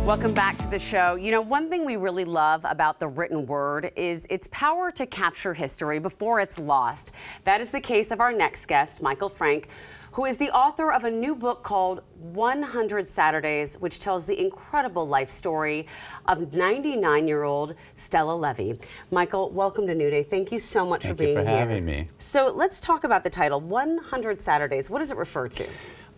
Welcome back to the show. You know, one thing we really love about the written word is its power to capture history before it's lost. That is the case of our next guest, Michael Frank, who is the author of a new book called 100 Saturdays, which tells the incredible life story of 99-year-old Stella Levi. Michael, welcome to New Day. Thank you so much for being here. Thank you for having me. So let's talk about the title, 100 Saturdays. What does it refer to?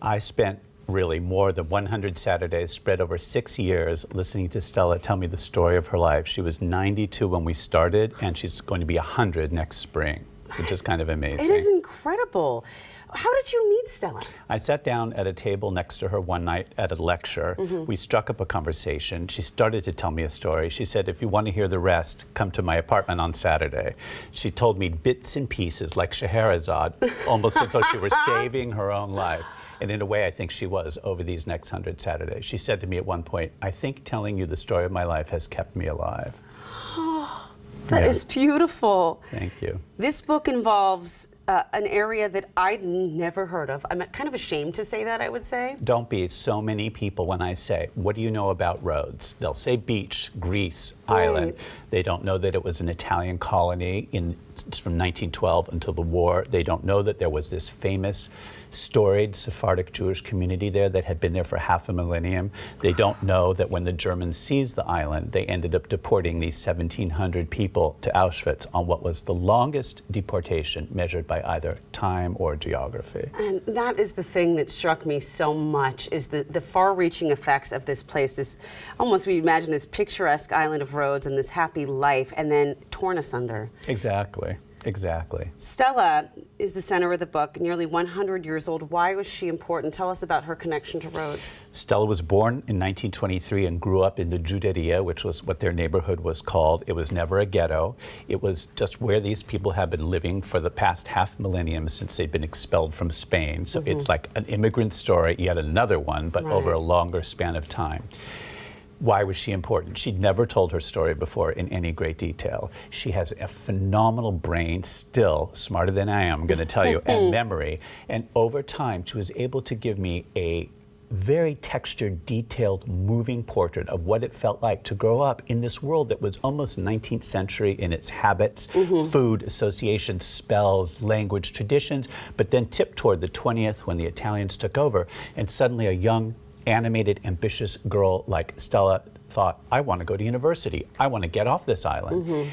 I spent really more than 100 Saturdays spread over 6 years listening to Stella tell me the story of her life. She was 92 when we started, and she's going to be 100 next spring, which is kind of amazing. It is incredible. How did you meet Stella? I sat down at a table next to her one night at a lecture. We struck up a conversation. She started to tell me a story. She said, if you want to hear the rest, come to my apartment on Saturday. She told me bits and pieces like Scheherazade, almost as though she were saving her own life. And in a way, I think she was over these next 100 Saturdays. She said to me at one point, I think telling you the story of my life has kept me alive. Oh, that is beautiful. Thank you. This book involves an area that I'd never heard of. I'm kind of ashamed to say that, I would say. Don't be. So many people, when I say, what do you know about Rhodes? They'll say beach, Greece, island. They don't know that it was an Italian colony from 1912 until the war. They don't know that there was this famous storied Sephardic Jewish community there that had been there for half a millennium. They don't know that when the Germans seized the island, they ended up deporting these 1,700 people to Auschwitz on what was the longest deportation measured by either time or geography. And that is the thing that struck me so much, is the far-reaching effects of this place. This, almost we imagine this picturesque island of Rhodes and this happy life, and then torn asunder. Exactly. Exactly. Stella is the center of the book, nearly 100 years old. Why was she important? Tell us about her connection to Rhodes. Stella was born in 1923 and grew up in the Juderia, which was what their neighborhood was called. It was never a ghetto. It was just where these people have been living for the past half millennium since they've been expelled from Spain. So it's like an immigrant story, yet another one, but over a longer span of time. Why was she important? She'd never told her story before in any great detail. She has a phenomenal brain, still smarter than I am, I'm going to tell you, and memory. And over time, she was able to give me a very textured, detailed, moving portrait of what it felt like to grow up in this world that was almost 19th century in its habits, food, associations, spells, language, traditions, but then tipped toward the 20th when the Italians took over, and suddenly a young, animated, ambitious girl like Stella thought, I want to go to university. I want to get off this island.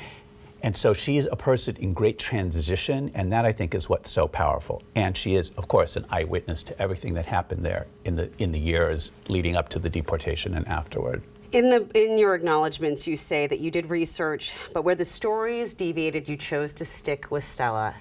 And so she's a person in great transition, and that I think is what's so powerful. And she is, of course, an eyewitness to everything that happened there in the years leading up to the deportation and afterward. In your acknowledgments, you say that you did research, but where the stories deviated, you chose to stick with Stella.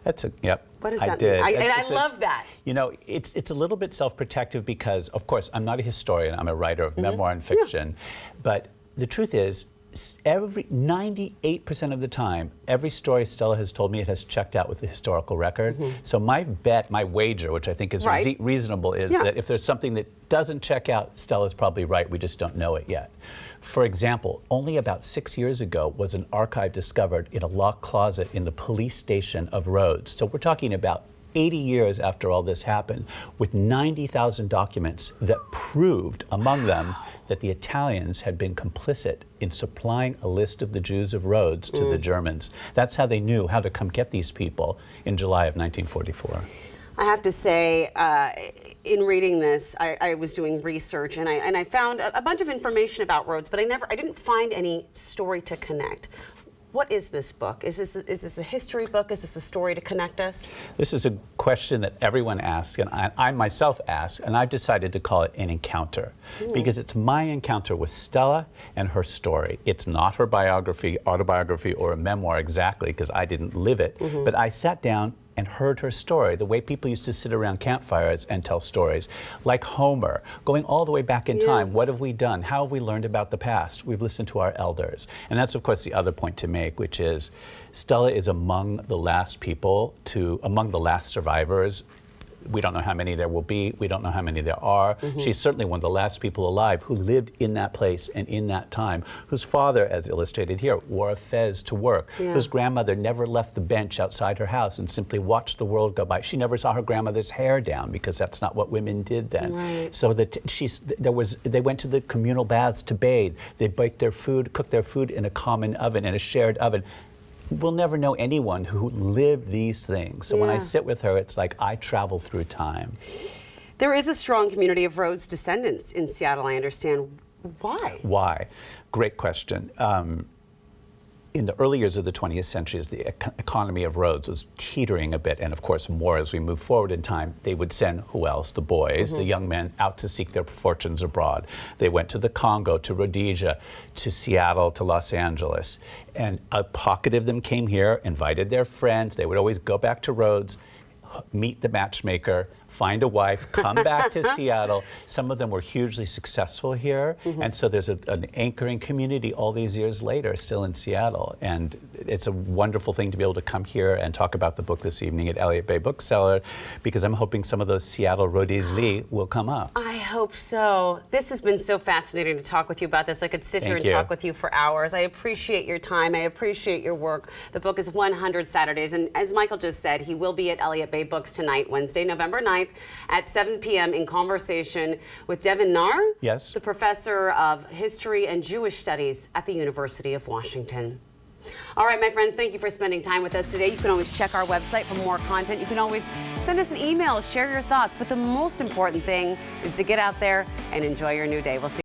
Yep. What does that mean? I love that. You know, it's a little bit self-protective because, of course, I'm not a historian. I'm a writer of memoir and fiction. But the truth is, 98% of the time, every story Stella has told me, it has checked out with the historical record. So my bet, my wager, which I think is reasonable, is that if there's something that doesn't check out, Stella's probably right. We just don't know it yet. For example, only about 6 years ago was an archive discovered in a locked closet in the police station of Rhodes. So we're talking about 80 years after all this happened, with 90,000 documents that proved, among them, that the Italians had been complicit in supplying a list of the Jews of Rhodes to the Germans. That's how they knew how to come get these people in July of 1944. I have to say, in reading this, I was doing research, and I found a bunch of information about Rhodes, but I didn't find any story to connect. What is this book? Is this a history book? Is this a story to connect us? This is a question that everyone asks, and I myself ask, and I've decided to call it an encounter, because it's my encounter with Stella and her story. It's not her biography, autobiography, or a memoir exactly, because I didn't live it, but I sat down and heard her story, the way people used to sit around campfires and tell stories, like Homer, going all the way back in time. What have we done? How have we learned about the past? We've listened to our elders. And that's, of course, the other point to make, which is Stella is among the last people among the last survivors We don't know how many there will be. We don't know how many there are. She's certainly one of the last people alive who lived in that place and in that time, whose father, as illustrated here, wore a fez to work, whose grandmother never left the bench outside her house and simply watched the world go by. She never saw her grandmother's hair down because that's not what women did then. Right. So that they went to the communal baths to bathe. They baked their food, cooked their food in a common oven, in a shared oven. We'll never know anyone who lived these things. So when I sit with her, it's like I travel through time. There is a strong community of Rhodes descendants in Seattle, I understand. Why? Why? Great question. In the early years of the 20th century, as the economy of Rhodes was teetering a bit, and of course more as we move forward in time, they would send, who else? The boys, the young men, out to seek their fortunes abroad. They went to the Congo, to Rhodesia, to Seattle, to Los Angeles. And a pocket of them came here, invited their friends. They would always go back to Rhodes, meet the matchmaker, find a wife, come back to Seattle. Some of them were hugely successful here, and so there's an anchoring community all these years later still in Seattle. And it's a wonderful thing to be able to come here and talk about the book this evening at Elliott Bay Bookseller, because I'm hoping some of those Seattle Rhodes will come up. I hope so. This has been so fascinating to talk with you about this. I could sit here and talk with you for hours. I appreciate your time. I appreciate your work. The book is 100 Saturdays, and as Michael just said, he will be at Elliott Bay Books tonight, Wednesday, November 9th, at 7 p.m. in conversation with Devin Narr, the professor of history and Jewish studies at the University of Washington. All right, my friends, thank you for spending time with us today. You can always check our website for more content. You can always send us an email, share your thoughts. But the most important thing is to get out there and enjoy your new day. We'll see